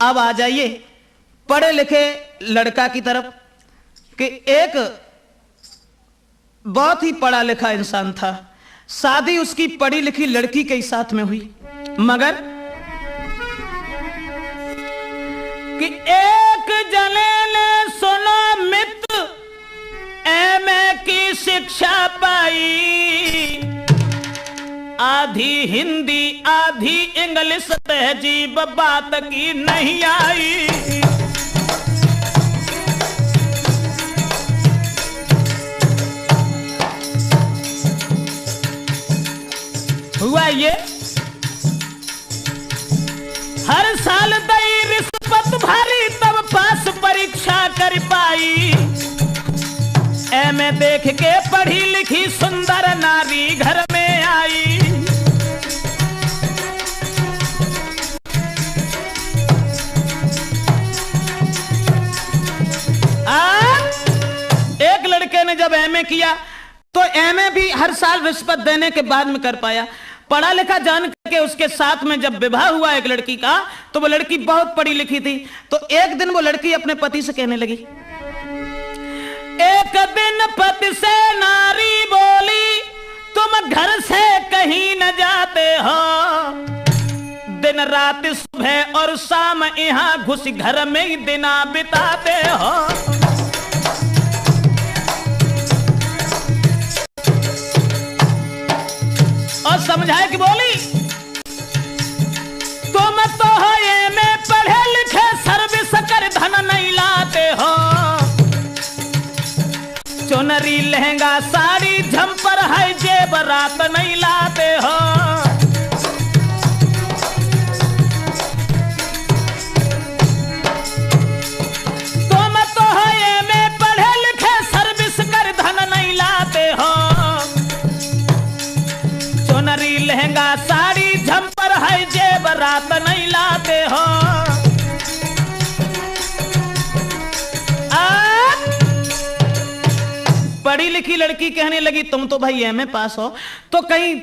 अब आ जाइए पढ़े लिखे लड़का की तरफ कि एक बहुत ही पढ़ा लिखा इंसान था, शादी उसकी पढ़ी लिखी लड़की के साथ में हुई, मगर कि एक जने ने सुना मित्र एमए की शिक्षा पाई, आधी हिंदी आधी इंग्लिश तहजीब बात की नहीं आई। हुआ ये हर साल दई रिश्वत भारी तब पास परीक्षा कर पाई, एमए देख के पढ़ी लिखी सुंदर नारी घर में आई। एक लड़के ने जब एमए किया तो एमए भी हर साल रिश्वत देने के बाद में कर पाया। पढ़ा लिखा जान के उसके साथ में जब विवाह हुआ एक लड़की का, तो वो लड़की बहुत पढ़ी लिखी थी। तो एक दिन वो लड़की अपने पति से कहने लगी, एक दिन पति से नारी बोली, तुम घर से कहीं न जाते हो, दिन रात सुबह और शाम यहाँ घुस घर में ही दिना बिताते हो। और समझाए कि बोली, तुम तो हो ये में पढ़े लिखे सर्विस कर धन नहीं लाते हो, चुनरी लहंगा साड़ी झंपर है जेवरात नहीं लाते हो। तुम तो हो ये में पढ़े लिखे सर्विस कर धन नहीं लाते हो, चुनरी लहंगा साड़ी झंपर है जेवरात नहीं लाते हो। पढ़ी लिखी लड़की कहने लगी, तुम तो भाई एमए पास हो, तो कहीं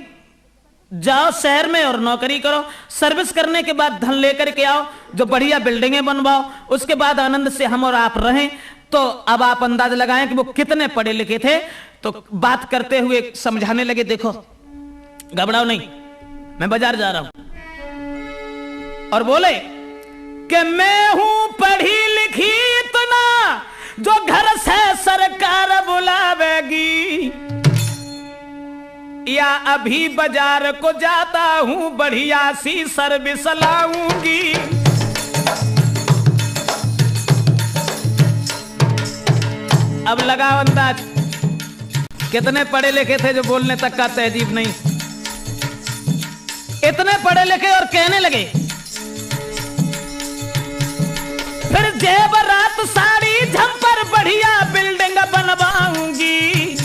जाओ शहर में और नौकरी करो, सर्विस करने के बाद धन लेकर के आओ, जो बढ़िया बिल्डिंगें बनवाओ, उसके बाद आनंद से हम और आप रहें। तो अब आप अंदाज लगाएं कि वो कितने पढ़े लिखे थे। तो बात करते हुए समझाने लगे, देखो घबराओ नहीं, मैं बाजार जा रहा हूं। और बोले कि मैं हूं पढ़ी लिखी इतना जो घर से सरकार बुलावेगी, या अभी बाजार को जाता हूं बढ़िया सी सर्विस लाऊंगी। अब लगाओ अंदाज, कितने पढ़े लिखे थे जो बोलने तक का तहजीब नहीं, इतने पढ़े लिखे और कहने लगे, फिर जेवरात साड़ी झंपर बढ़िया बिल्डिंग बनवाऊंगी,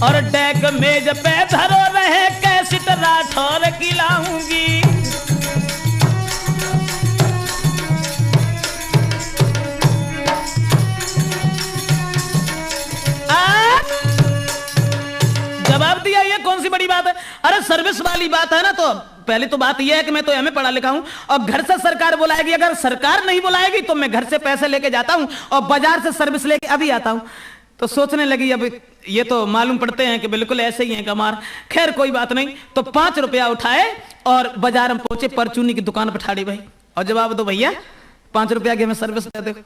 और डेक मेज पे धरो रहे कैसेट राठौर की लाऊंगी। जवाब दिया, ये कौन सी बड़ी बात है? अरे सर्विस वाली बात है ना। तो पहले तो बात यह है कि मैं तो एमए पढ़ा लिखा हूं, और घर से सरकार बुलाएगी, अगर सरकार नहीं बुलाएगी तो मैं घर से पैसे लेके जाता हूं और बाजार से सर्विस लेके अभी आता हूं। तो सोचने लगी, अब ये तो मालूम पड़ते हैं कि बिल्कुल ऐसे ही हैं कमार। खैर कोई बात नहीं। तो 5 रुपया उठाए और बाजार में पहुंचे, परचूनी की दुकान पर ठाड़ी भाई, और जवाब दो भैया 5 रुपया की हमें सर्विस दे दो।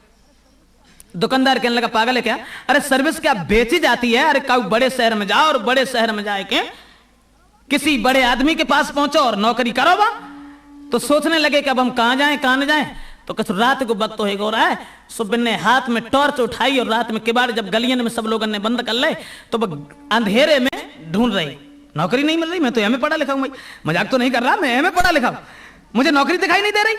दुकानदार कहने लगा, पागल है क्या? अरे सर्विस क्या बेची जाती है? अरे कहीं बड़े शहर में जाओ और बड़े शहर में जाए के किसी बड़े आदमी के पास पहुंचो और नौकरी करो बा। तो सोचने लगे कि अब हम कहां जाएं कहां न जाएं। तो कुछ रात को वक्त हो रहा है, सुबिन ने हाथ में टॉर्च उठाई और रात में किबाड़ जब गलियन में सब लोगों ने बंद कर ले, तो अंधेरे में ढूंढ रही, नौकरी नहीं मिल रही। मैं तो एमए पढ़ा लिखा हूं भाई, मजाक तो नहीं कर रहा, मैं एमए पढ़ा लिखा हूं, मुझे नौकरी दिखाई नहीं दे रही।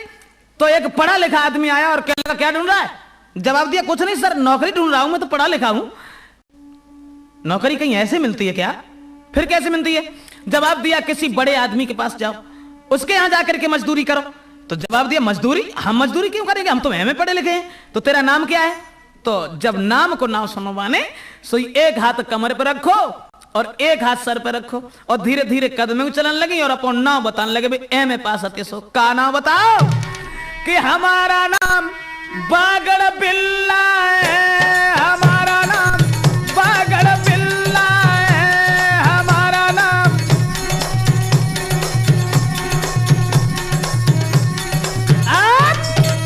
तो एक पढ़ा लिखा आदमी आया और कहने लगा, क्या ढूंढ रहा है? जवाब दिया, कुछ नहीं सर, नौकरी ढूंढ रहा हूं, मैं तो पढ़ा लिखा हूं। नौकरी कहीं ऐसे मिलती है क्या? फिर कैसे मिलती है? जवाब दिया, किसी बड़े आदमी के पास जाओ, उसके यहां जाकर के मजदूरी करो। तो जवाब दिया, मजदूरी? हम मजदूरी क्यों करेंगे, हम तो एमए पढ़े लिखे हैं। तो तेरा नाम क्या है? तो जब नाम को नाम सुनवाने, सो एक हाथ कमर पर रखो और एक हाथ सर पर रखो, और धीरे धीरे कदम में चलने लगी और अपन नाम बताने लगे, भाई एमए पास आते सो का नाम बताओ। कि हमारा नाम बागड़ बिल्ला है, हमारा नाम बागड़ बिल्ला है, हमारा नाम।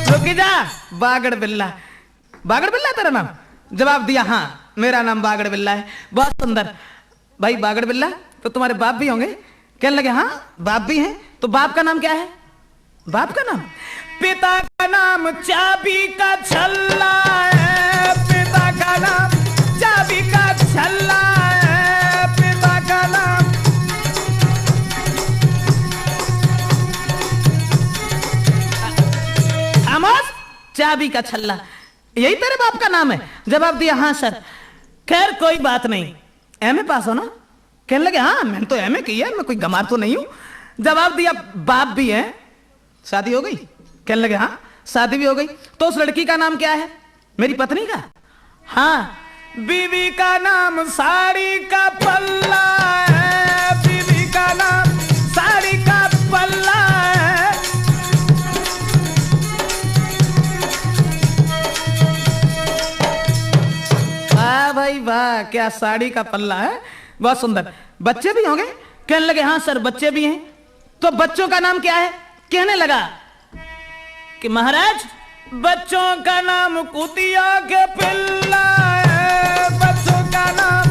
रुक जा, बागड़ बिल्ला, बागड़ बिल्ला तेरा नाम? जवाब दिया हाँ मेरा नाम बागड़ बिल्ला है। बहुत सुंदर भाई, बागड़ बिल्ला तो तुम्हारे बाप भी होंगे? कहने लगे हाँ बाप भी हैं। तो बाप का नाम क्या है? बाप का नाम, पिता का नाम चाबी का छल्ला है, पिता का नाम चाबी का छल्ला है, पिता का नाम। खामोश, चाबी का छल्ला, यही तेरे बाप का नाम है? जवाब दिया हाँ सर। खैर कोई बात नहीं, एमए पास हो ना? कहने लगे हाँ मैंने तो एमए की है, मैं कोई गंवार तो नहीं हूं। जवाब दिया बाप भी है, शादी हो गई? कहने लगे हाँ शादी भी हो गई। तो उस लड़की का नाम क्या है? मेरी पत्नी का? हाँ, बीवी का नाम साड़ी का पल्ला है, बीवी का नाम साड़ी का पल्ला है। वाह भाई वाह, क्या साड़ी का पल्ला है, बहुत सुंदर। बच्चे भी होंगे? कहने लगे हाँ सर बच्चे भी हैं। तो बच्चों का नाम क्या है? कहने लगा कि महाराज बच्चों का नाम कुतिया के पिल्ला है, बच्चों का नाम।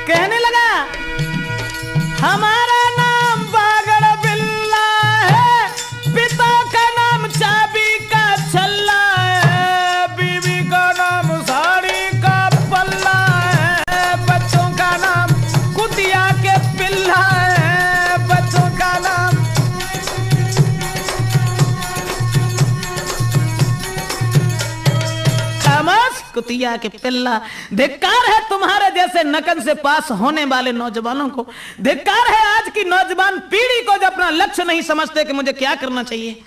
कहने लगा हमारा नाम बागड़ बिल्ला है, पिता का नाम चाबी का छल्ला है, बीवी का नाम साड़ी का पल्ला है, बच्चों का नाम कुतिया के पिल्ला है, बच्चों का नाम। खामोश, कुतिया के पिल्ला। धिक्कार है तुम्हारे जैसे नकन से पास होने वाले नौजवानों को, धिक्कार है आज की नौजवान पीढ़ी को जो अपना लक्ष्य नहीं समझते कि मुझे क्या करना चाहिए।